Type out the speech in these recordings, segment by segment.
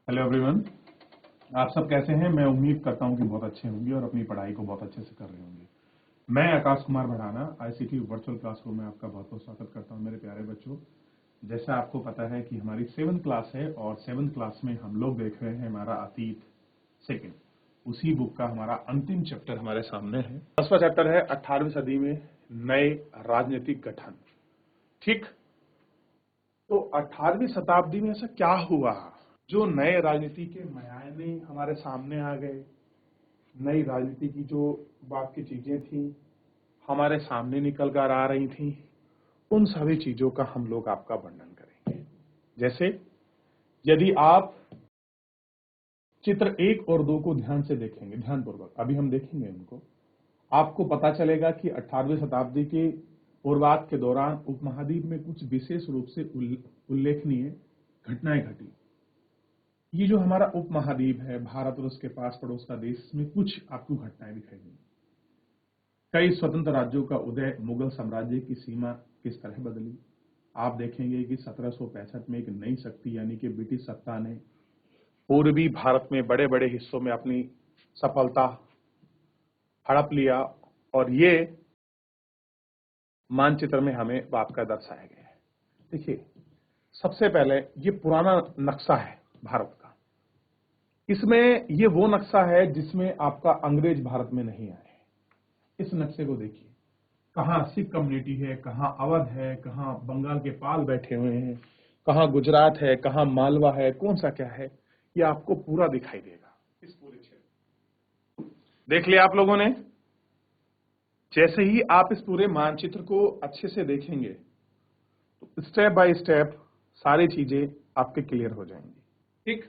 Hello everyone, आप सब कैसे हैं। मैं उम्मीद करता हूं कि बहुत अच्छे होंगे और अपनी पढ़ाई को बहुत अच्छे से कर रहे होंगे। मैं Akash Kumar Bhadana ICT virtual classroom में आपका बहुत बहुत स्वागत करता हूं। मेरे प्यारे बच्चों, जैसा आपको पता है कि हमारी 7th क्लास है और 7th क्लास में हम लोग देख रहे हैं हमारा अतीत सेकंड। उसी बुक का हमारा अंतिम चैप्टर हमारे सामने है। 10वां चैप्टर है 18वीं सदी में नए राजनीतिक गठन। ठीक, तो 18वीं शताब्दी में ऐसा क्या हुआ जो नए राजनीति के मायने हमारे सामने आ गए। नई राजनीति की जो बाकी चीजें थी हमारे सामने निकल कर आ रही थी, उन सभी चीजों का हम लोग आपका वर्णन करेंगे। जैसे यदि आप चित्र 1 और 2 को ध्यान से देखेंगे, ध्यानपूर्वक अभी हम देखेंगे उनको, आपको पता चलेगा कि 18वीं शताब्दी के पूर्वार्ध के दौरान उपमहाद्वीप में कुछ विशेष रूप से उल्लेखनीय घटनाएं घटी। ये जो हमारा उपमहाद्वीप है, भारत और उसके पास पड़ोस का देश, इसमें कुछ आपको घटनाएं दिखाई देंगी। कई स्वतंत्र राज्यों का उदय, मुगल साम्राज्य की सीमा किस तरह बदली। आप देखेंगे कि 1765 में एक नई शक्ति यानी कि ब्रिटिश सत्ता ने पूर्वी भारत में बड़े बड़े हिस्सों में अपनी सफलता हड़प लिया और ये मानचित्र में हमें आपका दर्शाया गया है। देखिए, सबसे पहले ये पुराना नक्शा है भारत का। इसमें ये वो नक्शा है जिसमें आपका अंग्रेज भारत में नहीं आए। इस नक्शे को देखिए, कहां सिख कम्युनिटी है, कहां अवध है, कहां बंगाल के पाल बैठे हुए हैं, कहां गुजरात है, कहां मालवा है, कौन सा क्या है, ये आपको पूरा दिखाई देगा। इस पूरे क्षेत्र देख लिया आप लोगों ने। जैसे ही आप इस पूरे मानचित्र को अच्छे से देखेंगे तो स्टेप बाय स्टेप सारी चीजें आपके क्लियर हो जाएंगी। ठीक,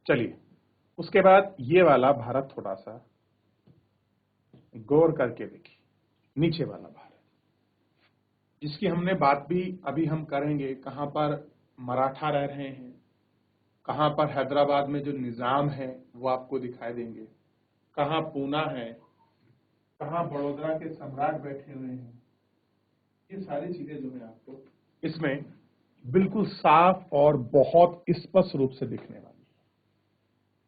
चलिए उसके बाद ये वाला भारत थोड़ा सा गौर करके देखिए। नीचे वाला भारत जिसकी हमने बात भी अभी हम करेंगे, कहां पर मराठा रह रहे हैं, कहां पर हैदराबाद में जो निजाम है वो आपको दिखाई देंगे, कहां पूना है, कहां बड़ौदा के सम्राट बैठे हुए हैं। ये सारी चीजें जो है आपको इसमें बिल्कुल साफ और बहुत स्पष्ट रूप से दिखने वाली है।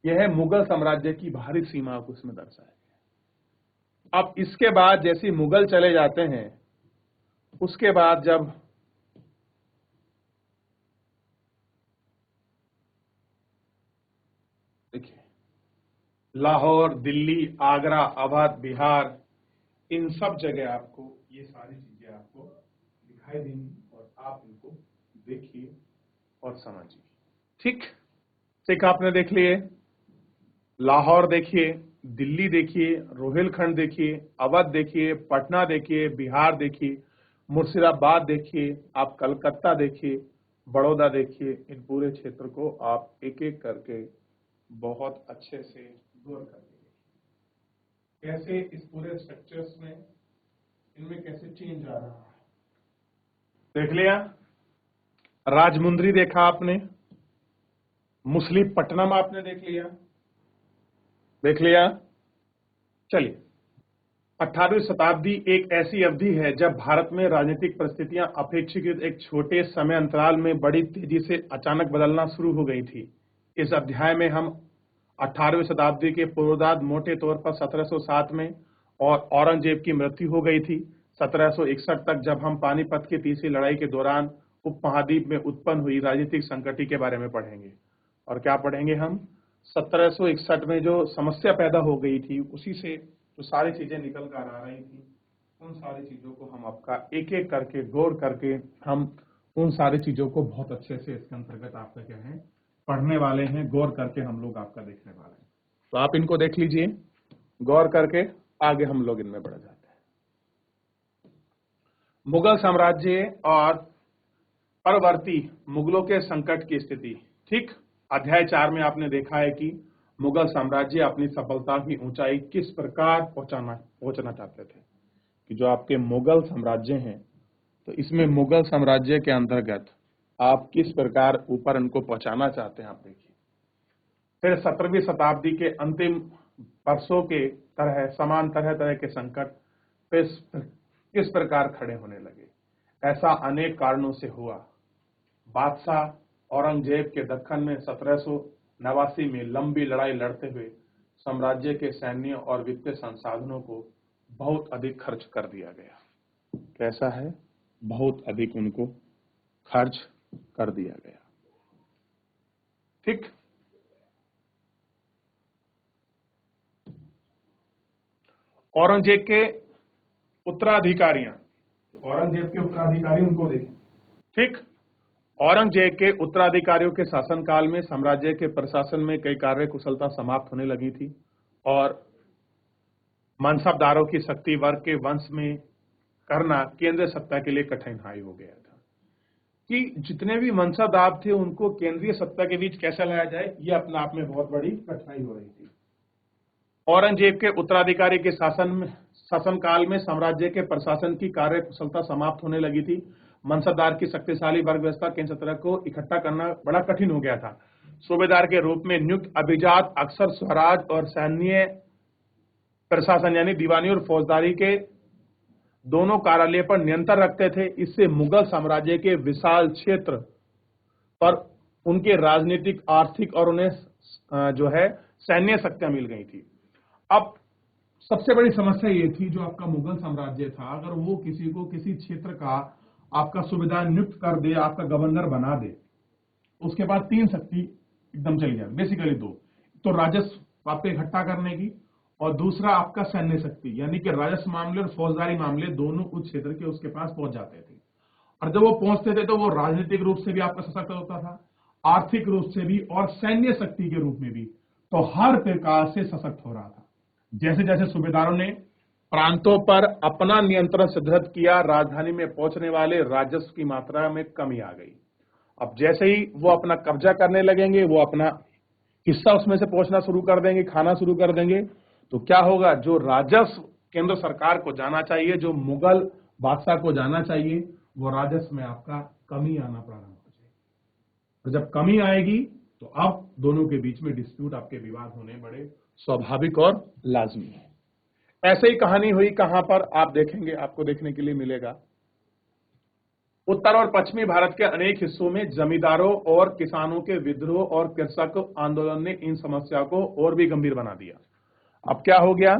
यह है मुगल साम्राज्य की बाहरी सीमा को इसमें दर्शाया गया। अब इसके बाद जैसे मुगल चले जाते हैं, उसके बाद जब देखिए लाहौर, दिल्ली, आगरा, अवध, बिहार, इन सब जगह आपको ये सारी चीजें आपको दिखाई देंगी और आप इनको देखिए और समझिए। ठीक, सिख आपने देख लिए, लाहौर देखिए, दिल्ली देखिए, रोहिलखंड देखिए, अवध देखिए, पटना देखिए, बिहार देखिए, मुर्शिदाबाद देखिए, आप कलकत्ता देखिए, बड़ौदा देखिए। इन पूरे क्षेत्र को आप एक एक करके बहुत अच्छे से गौर करके देखिए कैसे इस पूरे स्ट्रक्चर्स में इनमें कैसे चेंज आ रहा है। देख लिया, राजमुंद्री देखा आपने, मुसलीपट्टनम आपने देख लिया, देख लिया। चलिए, 18वीं शताब्दी एक ऐसी अवधि है जब भारत में राजनीतिक परिस्थितियां अपेक्षाकृत एक छोटे समय अंतराल में बड़ी तेजी से अचानक बदलना शुरू हो गई थी। इस अध्याय में हम 18वीं शताब्दी के पूर्वार्ध, मोटे तौर पर 1707 में और औरंगजेब की मृत्यु हो गई थी 1761 तक, जब हम पानीपत की तीसरी लड़ाई के दौरान उपमहाद्वीप में उत्पन्न हुई राजनीतिक संकट के बारे में पढ़ेंगे। और क्या पढ़ेंगे हम? 1761 में जो समस्या पैदा हो गई थी, उसी से जो सारी चीजें निकल कर आ रही थी, उन सारी चीजों को हम आपका एक एक करके गौर करके हम उन सारी चीजों को बहुत अच्छे से इसके अंतर्गत आपका क्या है पढ़ने वाले हैं। गौर करके हम लोग आपका देखने वाले हैं। तो आप इनको देख लीजिए गौर करके, आगे हम लोग इनमें बढ़ जाते हैं। मुगल साम्राज्य और परवर्ती मुगलों के संकट की स्थिति। ठीक, अध्याय 4 में आपने देखा है कि मुगल साम्राज्य अपनी सफलता की ऊंचाई किस प्रकार पहुंचना चाहते थे। कि जो आपके मुगल साम्राज्य हैं, तो इसमें मुगल साम्राज्य के अंतर्गत आप किस प्रकार ऊपर इनको पहुंचाना चाहते हैं, आप देखिए। फिर 17वीं शताब्दी के अंतिम वर्षों के तरह समान तरह तरह के संकट किस प्रकार खड़े होने लगे। ऐसा अनेक कारणों से हुआ। बादशाह औरंगजेब के दक्कन में 1789 में लंबी लड़ाई लड़ते हुए साम्राज्य के सैन्य और वित्तीय संसाधनों को बहुत अधिक खर्च कर दिया गया। कैसा है? बहुत अधिक उनको खर्च कर दिया गया। ठीक। औरंगजेब के उत्तराधिकारी उनको देखें। ठीक। औरंगजेब के उत्तराधिकारियों के शासनकाल में साम्राज्य के प्रशासन में कई कार्य कुशलता समाप्त होने लगी थी और मनसबदारों की शक्ति वर्ग के वंश में करना केंद्रीय सत्ता के लिए कठिनाई हो गया था कि जितने भी मनसबदार थे उनको केंद्रीय सत्ता के बीच कैसे लाया जाए, यह अपने आप में बहुत बड़ी कठिनाई हो रही थी। औरंगजेब के उत्तराधिकारी के शासनकाल में साम्राज्य के प्रशासन की कार्य कुशलता समाप्त होने लगी थी। मनसबदार की शक्तिशाली वर्ग व्यवस्था केंद्र सत्ता को इकट्ठा करना बड़ा कठिन हो गया था। सूबेदार के रूप में नियुक्त अभिजात अक्सर स्वराज और सैन्य प्रशासन यानी दीवानी और फौजदारी के दोनों कार्यालय पर नियंत्रण रखते थे। इससे मुगल साम्राज्य के विशाल क्षेत्र पर उनके राजनीतिक, आर्थिक और उन्हें जो है सैन्य शक्तियां मिल गई थी। अब सबसे बड़ी समस्या ये थी, जो आपका मुगल साम्राज्य था, अगर वो किसी को किसी क्षेत्र का आपका सूबेदार नियुक्त कर दे, आपका गवर्नर बना दे, उसके बाद तीन शक्ति एकदम चली जाए। बेसिकली दो, तो राजस्व आपको इकट्ठा करने की, और दूसरा आपका सैन्य शक्ति, यानी कि राजस्व मामले और फौजदारी मामले दोनों उस क्षेत्र के उसके पास पहुंच जाते थे। और जब वो पहुंचते थे तो वो राजनीतिक रूप से भी आपका सशक्त होता था, आर्थिक रूप से भी और सैन्य शक्ति के रूप में भी, तो हर प्रकार से सशक्त हो रहा था। जैसे जैसे सूबेदारों ने प्रांतों पर अपना नियंत्रण सुदृढ़ किया, राजधानी में पहुंचने वाले राजस्व की मात्रा में कमी आ गई। अब जैसे ही वो अपना कब्जा करने लगेंगे, वो अपना हिस्सा उसमें से पहुंचना शुरू कर देंगे, खाना शुरू कर देंगे, तो क्या होगा, जो राजस्व केंद्र सरकार को जाना चाहिए, जो मुगल बादशाह को जाना चाहिए, वो राजस्व में आपका कमी आना प्रारंभ हो जाएगी। तो जब कमी आएगी तो अब दोनों के बीच में डिस्प्यूट, आपके विवाद होने बड़े स्वाभाविक और लाजमी है। ऐसे ही कहानी हुई कहां पर, आप देखेंगे, आपको देखने के लिए मिलेगा। उत्तर और पश्चिमी भारत के अनेक हिस्सों में जमींदारों और किसानों के विद्रोह और कृषक आंदोलन ने इन समस्या को और भी गंभीर बना दिया। अब क्या हो गया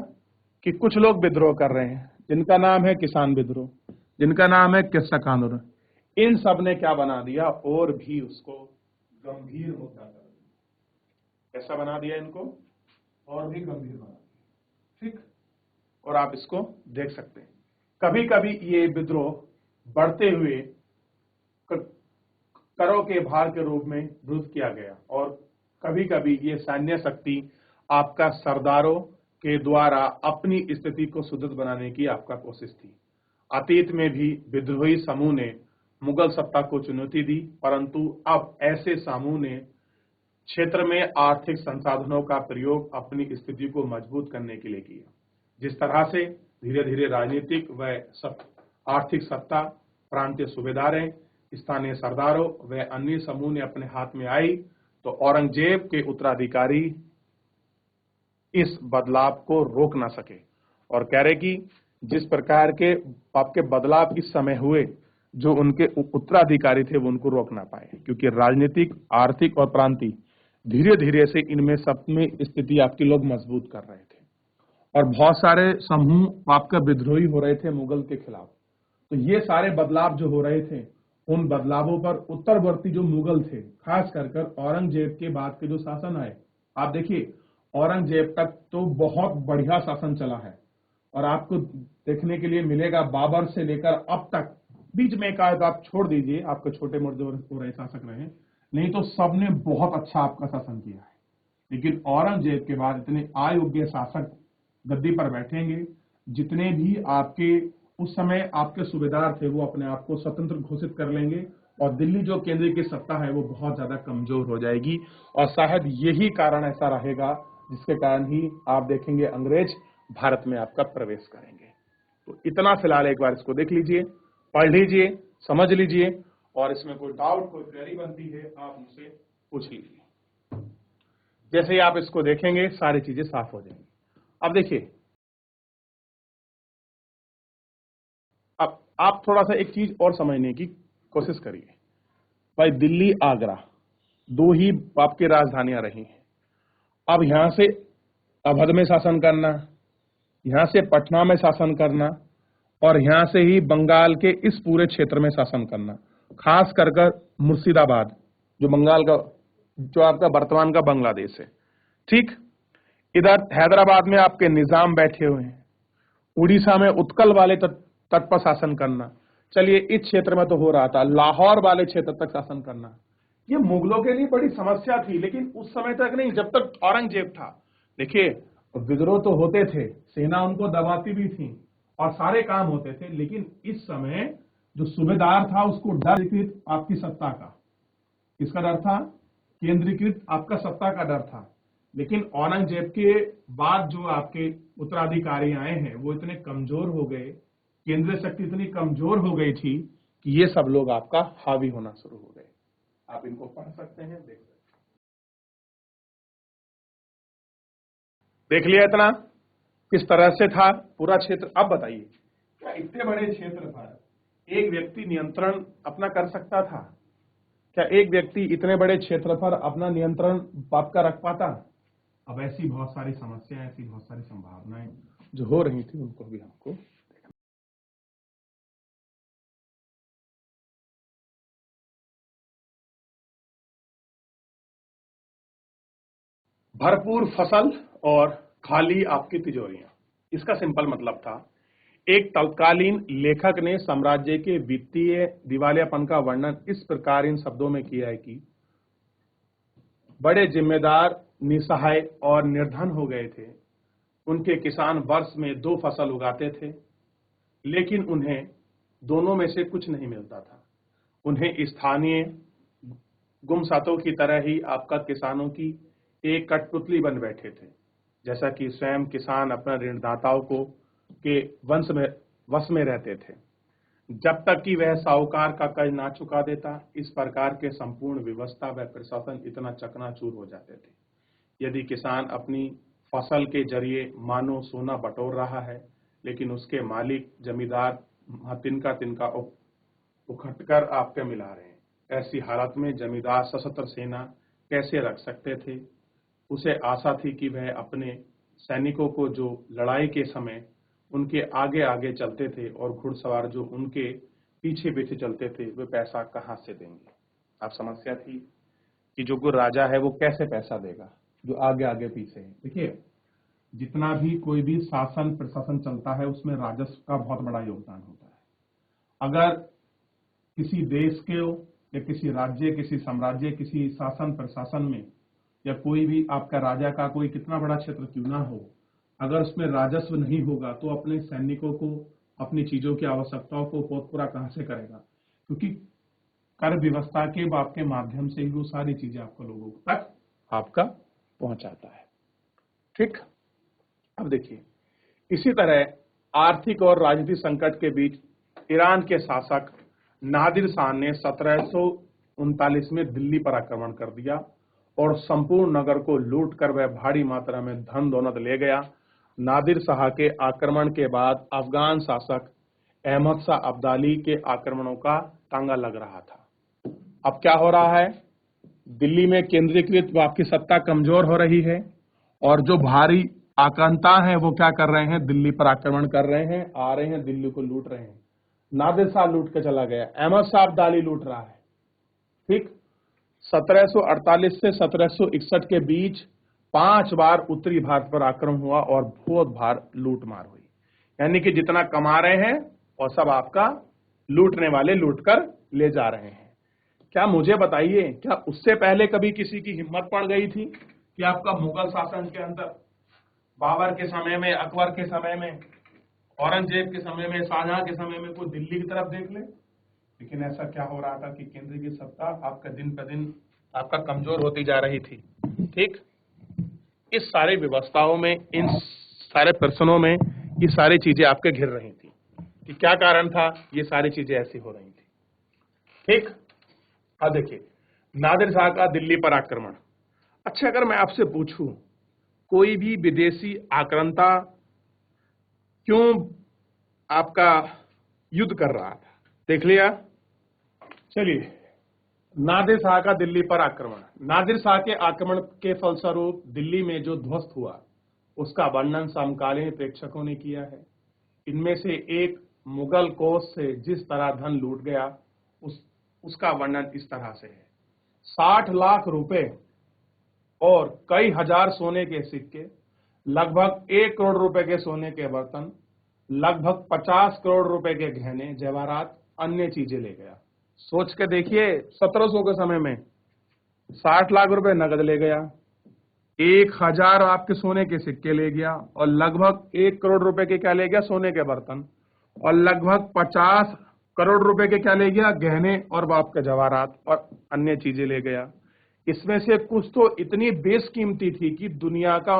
कि कुछ लोग विद्रोह कर रहे हैं, जिनका नाम है किसान विद्रोह, जिनका नाम है कृषक आंदोलन। इन सब ने क्या बना दिया, और भी उसको गंभीर मुद्दा कर दिया। कैसा बना दिया इनको, और भी गंभीर बना दिया। ठीक। और आप इसको देख सकते हैं, कभी कभी ये विद्रोह बढ़ते हुए करों के भार के रूप में विरोध किया गया, और कभी कभी ये सैन्य शक्ति आपका सरदारों के द्वारा अपनी स्थिति को सुदृढ़ बनाने की आपका कोशिश थी। अतीत में भी विद्रोही समूह ने मुगल सत्ता को चुनौती दी, परंतु अब ऐसे समूह ने क्षेत्र में आर्थिक संसाधनों का प्रयोग अपनी स्थिति को मजबूत करने के लिए किया। जिस तरह से धीरे धीरे राजनीतिक व आर्थिक सत्ता प्रांतीय सूबेदारें, स्थानीय सरदारों व अन्य समूह ने अपने हाथ में आई, तो औरंगजेब के उत्तराधिकारी इस बदलाव को रोक ना सके, और कह रहे कि जिस प्रकार के आपके बदलाव इस समय हुए, जो उनके उत्तराधिकारी थे वो उनको रोक ना पाए, क्योंकि राजनीतिक, आर्थिक और प्रांतीय धीरे धीरे से इनमें सब में स्थिति आपकी लोग मजबूत कर रहे थे, और बहुत सारे समूह आपका विद्रोही हो रहे थे मुगल के खिलाफ। तो ये सारे बदलाव जो हो रहे थे, उन बदलावों पर उत्तरवर्ती जो मुगल थे, खास कर औरंगजेब के बाद के जो शासन आए, आप देखिए औरंगजेब तक तो बहुत बढ़िया शासन चला है, और आपको देखने के लिए मिलेगा बाबर से लेकर अब तक, बीच में एक आध आप छोड़ दीजिए, आपके छोटे मोटे हो रहे शासक रहे, नहीं तो सबने बहुत अच्छा आपका शासन किया है। लेकिन औरंगजेब के बाद इतने अयोग्य शासक गद्दी पर बैठेंगे, जितने भी आपके उस समय आपके सूबेदार थे वो अपने आप को स्वतंत्र घोषित कर लेंगे, और दिल्ली जो केंद्र की सत्ता है वो बहुत ज्यादा कमजोर हो जाएगी, और शायद यही कारण ऐसा रहेगा जिसके कारण ही आप देखेंगे अंग्रेज भारत में आपका प्रवेश करेंगे। तो इतना फिलहाल एक बार इसको देख लीजिए, पढ़ लीजिए, समझ लीजिए, और इसमें कोई डाउट, कोई क्वेरी बनती है आप मुझसे पूछ लीजिए। जैसे ही आप इसको देखेंगे सारी चीजें साफ हो जाएंगी। अब देखिए, अब आप थोड़ा सा एक चीज और समझने की कोशिश करिए। भाई दिल्ली, आगरा, दो ही आपकी राजधानियां रही हैं। अब यहां से अवध में शासन करना, यहां से पटना में शासन करना और यहां से ही बंगाल के इस पूरे क्षेत्र में शासन करना, खास कर मुर्शिदाबाद, जो बंगाल का, जो आपका वर्तमान का बांग्लादेश है। ठीक, इधर हैदराबाद में आपके निजाम बैठे हुए हैं, उड़ीसा में उत्कल वाले तट पर शासन करना। चलिए, इस क्षेत्र में तो हो रहा था, लाहौर वाले क्षेत्र तक शासन करना। ये मुगलों के लिए बड़ी समस्या थी, लेकिन उस समय तक नहीं, जब तक औरंगजेब था। देखिए, विद्रोह तो होते थे, सेना उनको दबाती भी थी और सारे काम होते थे, लेकिन इस समय जो सूबेदार था उसको डर थी आपकी सत्ता का। किसका डर था? केंद्रीकृत आपका सत्ता का डर था। लेकिन औरंगजेब के बाद जो आपके उत्तराधिकारी आए हैं वो इतने कमजोर हो गए, केंद्रीय शक्ति इतनी कमजोर हो गई थी कि ये सब लोग आपका हावी होना शुरू हो गए। आप इनको पढ़ सकते हैं, देख सकते हैं। देख लिया इतना किस तरह से था पूरा क्षेत्र। अब बताइए, क्या इतने बड़े क्षेत्र पर एक व्यक्ति नियंत्रण अपना कर सकता था? क्या एक व्यक्ति इतने बड़े क्षेत्र पर अपना नियंत्रण आपका रख पाता? अब ऐसी बहुत सारी समस्याएं, ऐसी बहुत सारी संभावनाएं जो हो रही थी, उनको भी हमको देखना। भरपूर फसल और खाली आपकी तिजोरियां, इसका सिंपल मतलब था, एक तत्कालीन लेखक ने साम्राज्य के वित्तीय दिवालियापन का वर्णन इस प्रकार इन शब्दों में किया है कि बड़े जिम्मेदार निसहाय और निर्धन हो गए थे। उनके किसान वर्ष में 2 फसल उगाते थे, लेकिन उन्हें दोनों में से कुछ नहीं मिलता था। उन्हें स्थानीय गुमसातों की तरह ही आपका किसानों की एक कठपुतली बन बैठे थे, जैसा कि स्वयं किसान अपना ऋणदाताओं को के वश में रहते थे, जब तक कि वह साहूकार का कर्ज ना चुका देता। इस प्रकार के संपूर्ण व्यवस्था व प्रशासन इतना चकनाचूर हो जाते थे। यदि किसान अपनी फसल के जरिए मानो सोना बटोर रहा है, लेकिन उसके मालिक जमींदार तिनका तिनका उखटकर आपके मिला रहे हैं, ऐसी हालत में जमींदार सशस्त्र सेना कैसे रख सकते थे? उसे आशा थी कि वह अपने सैनिकों को, जो लड़ाई के समय उनके आगे आगे चलते थे और घुड़सवार जो उनके पीछे पीछे चलते थे, वे पैसा कहां से देंगे? अब समस्या थी कि जो कोई राजा है वो कैसे पैसा देगा, जो आगे आगे पीछे है। देखिए, जितना भी कोई भी शासन प्रशासन चलता है उसमें राजस्व का बहुत बड़ा योगदान होता है। अगर किसी देश के या किसी राज्य, किसी साम्राज्य, किसी शासन प्रशासन में या कोई भी आपका राजा का कोई कितना बड़ा क्षेत्र क्यों ना हो, अगर उसमें राजस्व नहीं होगा तो अपने सैनिकों को, अपनी चीजों की आवश्यकताओं को पूरा कहां से करेगा? क्योंकि कर व्यवस्था के आपके माध्यम से ही वो सारी चीजें आपको लोगों तक आपका पहुंचाता है। ठीक, अब देखिए, इसी तरह आर्थिक और राजनीतिक संकट के बीच ईरान के शासक नादिर शाह ने 1739 में दिल्ली पर आक्रमण कर दिया और संपूर्ण नगर को लूट कर वह भारी मात्रा में धन दौलत ले गया। नादिर शाह के आक्रमण के बाद अफगान शासक अहमद शाह अब्दाली के आक्रमणों का तांगा लग रहा था। अब क्या हो रहा है? दिल्ली में केंद्रीकृत आपकी सत्ता कमजोर हो रही है और जो भारी आक्रांता हैं वो क्या कर रहे हैं? दिल्ली पर आक्रमण कर रहे हैं, आ रहे हैं, दिल्ली को लूट रहे हैं। नादिर शाह लूट के चला गया, अहमद शाह अब्दाली लूट रहा है। ठीक, 1748 से 1761 के बीच 5 बार उत्तरी भारत पर आक्रमण हुआ और बहुत बार लूट मार हुई। यानी कि जितना कमा रहे हैं और सब आपका लूटने वाले लूट कर ले जा रहे हैं। क्या मुझे बताइए, क्या उससे पहले कभी किसी की हिम्मत पड़ गई थी कि आपका मुगल शासन के अंदर बाबर के समय में, अकबर के समय में, औरंगजेब के समय में, शाहजहां के समय में कोई दिल्ली की तरफ देख ले? लेकिन ऐसा क्या हो रहा था कि केंद्र की सत्ता आपका दिन पर दिन आपका कमजोर होती जा रही थी। ठीक, इस सारी व्यवस्थाओं में, इन सारे प्रश्नों में ये सारी चीजें आपके घिर रही थी कि क्या कारण था ये सारी चीजें ऐसी हो रही थी। ठीक, अब देखिए, नादिर शाह का दिल्ली पर आक्रमण। अच्छा, अगर मैं आपसे पूछूं, कोई भी विदेशी आक्रांता क्यों आपका युद्ध कर रहा था? देख लिया। चलिए, नादिर शाह का दिल्ली पर आक्रमण। नादिर शाह के आक्रमण के फलस्वरूप दिल्ली में जो ध्वस्त हुआ उसका वर्णन समकालीन प्रेक्षकों ने किया है। इनमें से एक मुगल कोष से जिस तरह धन लूट गया उसका वर्णन इस तरह से है। 60 लाख रुपए और कई हजार सोने के सिक्के, लगभग 1 करोड़ रुपए के सोने के बर्तन, लगभग 50 करोड़ रुपए के गहने जेवरात, अन्य चीजें ले गया। सोच के देखिए 1700 के समय में 60 लाख रुपए नगद ले गया, 1000 आपके सोने के सिक्के ले गया और लगभग 1 करोड़ रुपए के क्या ले गया, सोने के बर्तन, और लगभग 50 करोड़ रुपए के क्या ले गया, गहने और आपके जवाहरात और अन्य चीजें ले गया। इसमें से कुछ तो इतनी बेशकीमती थी कि दुनिया का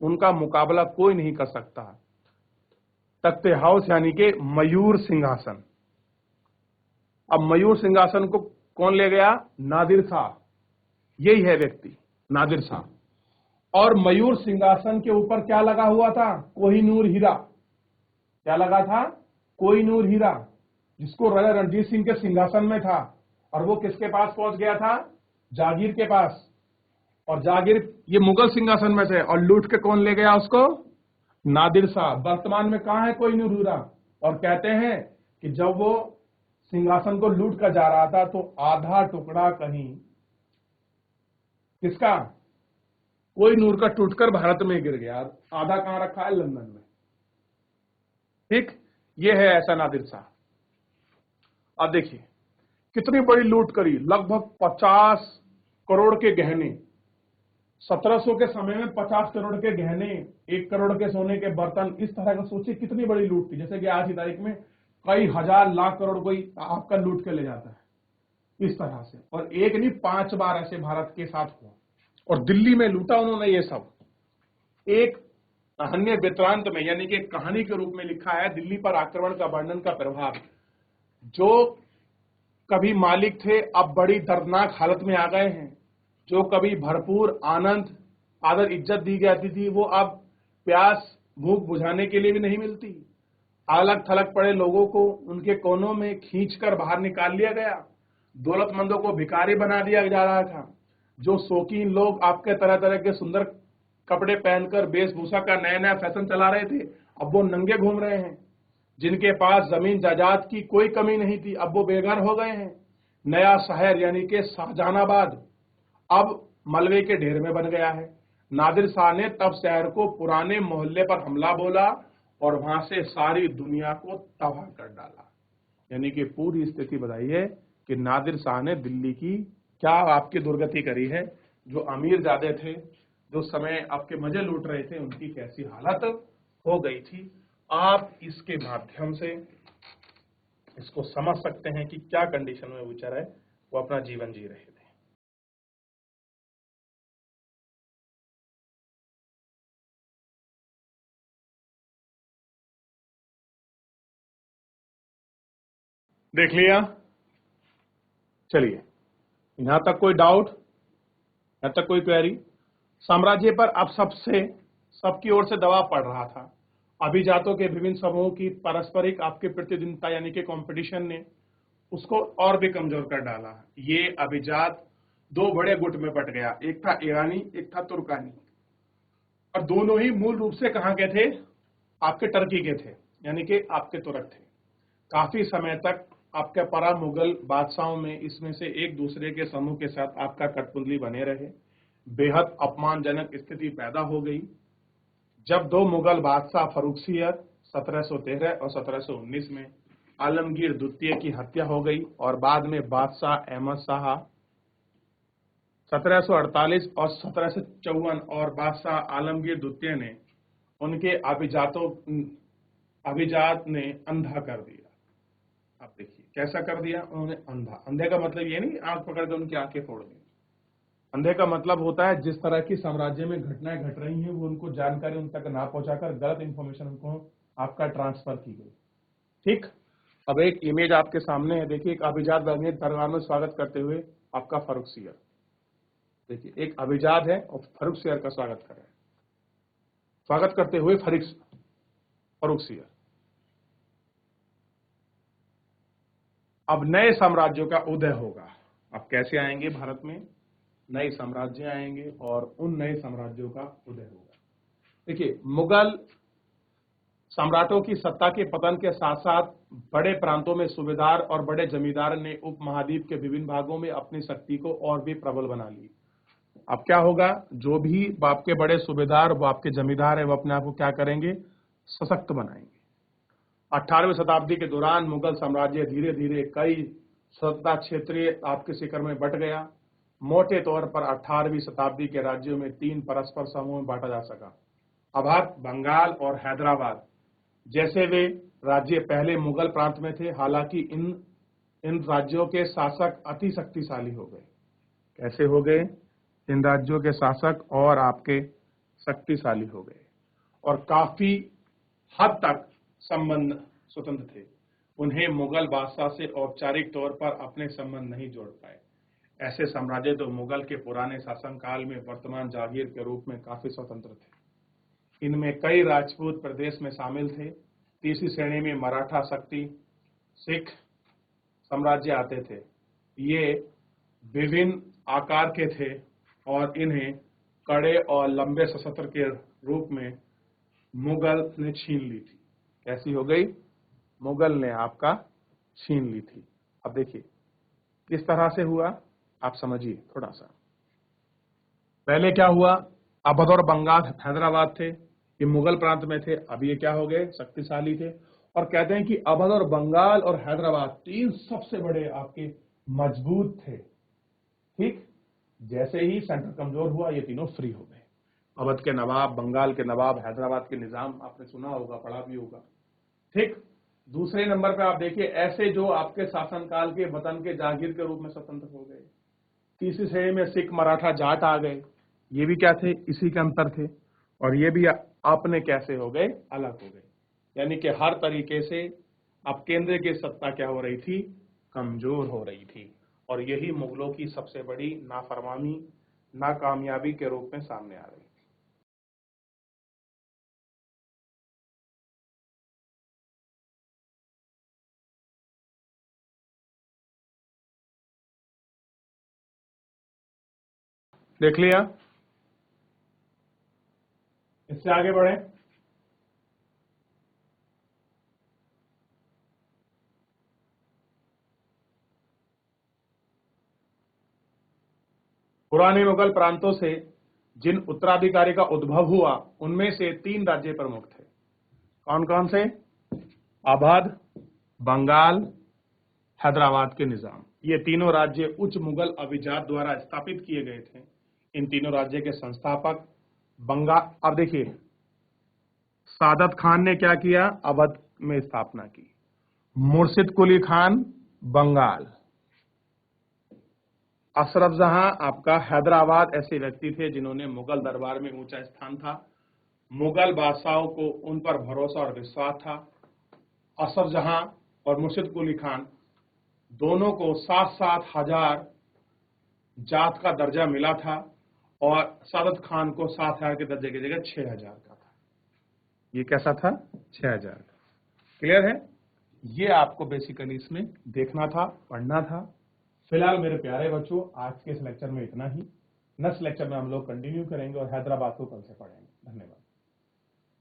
उनका मुकाबला कोई नहीं कर सकता। तख्ते हाउस यानी कि मयूर सिंहासन। अब मयूर सिंहासन को कौन ले गया, नादिर शाह, यही है व्यक्ति नादिर शाह। और मयूर सिंहासन के ऊपर क्या लगा हुआ था, कोहिनूर हीरा। क्या लगा था, कोहिनूर हीरा, जिसको राजा रणजीत सिंह के सिंहासन में था। और वो किसके पास पहुंच गया था, जागीर के पास। और जागीर ये मुगल सिंहासन में थे और लूट के कौन ले गया उसको, नादिर शाह। वर्तमान में कहां है कोहिनूर हीरा। और कहते हैं कि जब वो सिंहासन को लूट कर जा रहा था तो आधा टुकड़ा कहीं किसका, कोहिनूर का टूटकर भारत में गिर गया। आधा कहां रखा है, लंदन में। ठीक, ये है ऐसा नादिर शाह। अब देखिए कितनी बड़ी लूट करी, लगभग 50 करोड़ के गहने। 1700 के समय में 50 करोड़ के गहने, 1 करोड़ के सोने के बर्तन, इस तरह का सोचिए कितनी बड़ी लूट थी। जैसे कि आज की तारीख में कई हजार लाख करोड़ कोई आपका लूट के ले जाता है, इस तरह से। और एक नहीं 5 बार ऐसे भारत के साथ हुआ और दिल्ली में लूटा उन्होंने ये सब। एक अन्य वृत्तांत में यानी कि कहानी के रूप में लिखा है दिल्ली पर आक्रमण का वर्णन का प्रभाव। जो कभी मालिक थे अब बड़ी दर्दनाक हालत में आ गए हैं। जो कभी भरपूर आनंद आदर इज्जत दी जाती थी वो अब प्यास भूख बुझाने के लिए भी नहीं मिलती। अलग थलग पड़े लोगों को उनके कोनों में खींचकर बाहर निकाल लिया गया। दौलतमंदों को भिखारी बना दिया जा रहा था। जो शौकीन लोग आपके तरह तरह के सुंदर कपड़े पहनकर वेशभूषा का नया नया फैशन चला रहे थे, अब वो नंगे घूम रहे हैं। जिनके पास जमीन जायदाद की कोई कमी नहीं थी अब वो बेघर हो गए हैं। नया शहर यानी कि शाहजहानाबाद अब मलबे के ढेर में बन गया है। नादिर शाह ने तब शहर को पुराने मोहल्ले पर हमला बोला और वहां से सारी दुनिया को तबाह कर डाला। यानी कि पूरी स्थिति बताइए कि नादिर शाह ने दिल्ली की क्या आपकी दुर्गति करी है। जो अमीर ज्यादा थे, जो समय आपके मजे लूट रहे थे, उनकी कैसी हालत हो गई थी। आप इसके माध्यम से इसको समझ सकते हैं कि क्या कंडीशन में बेचारा है वो अपना जीवन जी रहे थे। देख लिया, चलिए यहां तक कोई डाउट, यहां तक कोई क्वेरी। साम्राज्य पर अब सबकी ओर से दबाव पड़ रहा था। अभिजातों के विभिन्न समूहों की पारस्परिक आपके प्रतिद्वंदिता यानी कि कंपटीशन ने उसको और भी कमजोर कर डाला। ये अभिजात 2 बड़े गुट में बट गया, एक था ईरानी, एक था तुर्कानी। और दोनों ही मूल रूप से कहां के थे, आपके टर्की के थे, यानी कि आपके तुर्क थे। काफी समय तक आपके परा मुगल बादशाहों में इसमें से एक दूसरे के समूह के साथ आपका कठपुतली बने रहे। बेहद अपमानजनक स्थिति पैदा हो गई जब 2 मुगल बादशाह फर्रुखसियर 1713 और 1719 में आलमगीर द्वितीय की हत्या हो गई और बाद में बादशाह अहमद शाह 1748 और 1754 और बादशाह आलमगीर द्वितीय ने उनके अभिजात ने अंधा कर दिया। आप देखिए कैसा कर दिया उन्होंने, अंधा। अंधे का मतलब ये नहीं आंख पकड़ के उनकी आंखें फोड़ दी। अंधे का मतलब होता है जिस तरह की साम्राज्य में घटनाएं घट रही हैं वो उनको जानकारी उन तक ना पहुंचाकर गलत इंफॉर्मेशन उनको आपका ट्रांसफर की गई। ठीक, अब एक इमेज आपके सामने है। देखिए एक अभिजात दरबार में स्वागत करते हुए आपका फर्रुखसियर। देखिए एक अभिजात है और फर्रुखसियर का स्वागत कर रहे हैं, स्वागत करते हुए फर्रुखसियर। अब नए साम्राज्यों का उदय होगा। अब कैसे आएंगे भारत में? नए साम्राज्य आएंगे और उन नए साम्राज्यों का उदय होगा। देखिए, मुगल सम्राटों की सत्ता के पतन के साथ साथ बड़े प्रांतों में सूबेदार और बड़े जमींदार ने उपमहाद्वीप के विभिन्न भागों में अपनी शक्ति को और भी प्रबल बना ली। अब क्या होगा? जो भी आपके बड़े सूबेदार, वो आपके जमींदार है, वो अपने आप को क्या करेंगे? सशक्त बनाएंगे। 18वीं शताब्दी के दौरान मुगल साम्राज्य धीरे धीरे कई सत्ता क्षेत्रीय आपके शिखर में बंट गया। मोटे तौर पर 18वीं शताब्दी के राज्यों में 3 परस्पर समूह में बांटा जा सका: अवध, बंगाल और हैदराबाद जैसे वे राज्य पहले मुगल प्रांत में थे। हालांकि इन राज्यों के शासक अति शक्तिशाली हो गए। कैसे हो गए? इन राज्यों के शासक और आपके शक्तिशाली हो गए और काफी हद तक संबंध स्वतंत्र थे। उन्हें मुगल बादशाह से औपचारिक तौर पर अपने संबंध नहीं जोड़ पाए। ऐसे साम्राज्य तो मुगल के पुराने शासनकाल में वर्तमान जागीर के रूप में काफी स्वतंत्र थे। इनमें कई राजपूत प्रदेश में शामिल थे। तीसरी श्रेणी में मराठा शक्ति सिख साम्राज्य आते थे। ये विभिन्न आकार के थे और इन्हें कड़े और लंबे सशस्त्र के रूप में मुगल ने छीन ली थी। कैसी हो गई? मुगल ने आपका छीन ली थी। अब देखिए किस तरह से हुआ, आप समझिए थोड़ा सा। पहले क्या हुआ? अवध और बंगाल, हैदराबाद थे, ये मुगल प्रांत में थे। अब ये क्या हो गए? शक्तिशाली थे। और कहते हैं कि अवध और बंगाल और हैदराबाद 3 सबसे बड़े आपके मजबूत थे। ठीक, जैसे ही सेंटर कमजोर हुआ, ये तीनों फ्री हो गए। अवध के नवाब, बंगाल के नवाब, हैदराबाद के निजाम आपने सुना होगा, पढ़ा भी होगा। ठीक, दूसरे नंबर पे आप देखिए ऐसे जो आपके शासनकाल के वतन के जागीर के रूप में स्वतंत्र हो गए। तीसरी श्रेणी में सिख, मराठा, जाट आ गए। ये भी क्या थे? इसी के अंतर थे। और ये भी अपने कैसे हो गए? अलग हो गए। यानी कि हर तरीके से अब केंद्र की सत्ता क्या हो रही थी? कमजोर हो रही थी। और यही मुगलों की सबसे बड़ी नाफरमानी, नाकामयाबी के रूप में सामने आ रही। देख लिया? इससे आगे बढ़े। पुराने मुगल प्रांतों से जिन उत्तराधिकारी का उद्भव हुआ, उनमें से 3 राज्य प्रमुख थे। कौन कौन से? अवध, बंगाल, हैदराबाद के निजाम। ये तीनों राज्य उच्च मुगल अभिजात द्वारा स्थापित किए गए थे। इन तीनों राज्य के संस्थापक बंगाल। अब देखिए, सादत खान ने क्या किया? अवध में स्थापना की। मुर्शिद कुली खान बंगाल, अशरफ जहां आपका हैदराबाद ऐसे व्यक्ति थे जिन्होंने मुगल दरबार में ऊंचा स्थान था। मुगल बादशाहों को उन पर भरोसा और विश्वास था। अशरफ जहां और मुर्शिद कुली खान दोनों को 7-7 हजार जात का दर्जा मिला था और सादत खान को 7,000 के दर्जे की जगह 6,000 का था। ये कैसा था? 6,000 का। क्लियर है? ये आपको बेसिकली इसमें देखना था, पढ़ना था। फिलहाल मेरे प्यारे बच्चों, आज के इस लेक्चर में इतना ही। नेक्स्ट लेक्चर में हम लोग कंटिन्यू करेंगे और हैदराबाद को कल से पढ़ेंगे। धन्यवाद।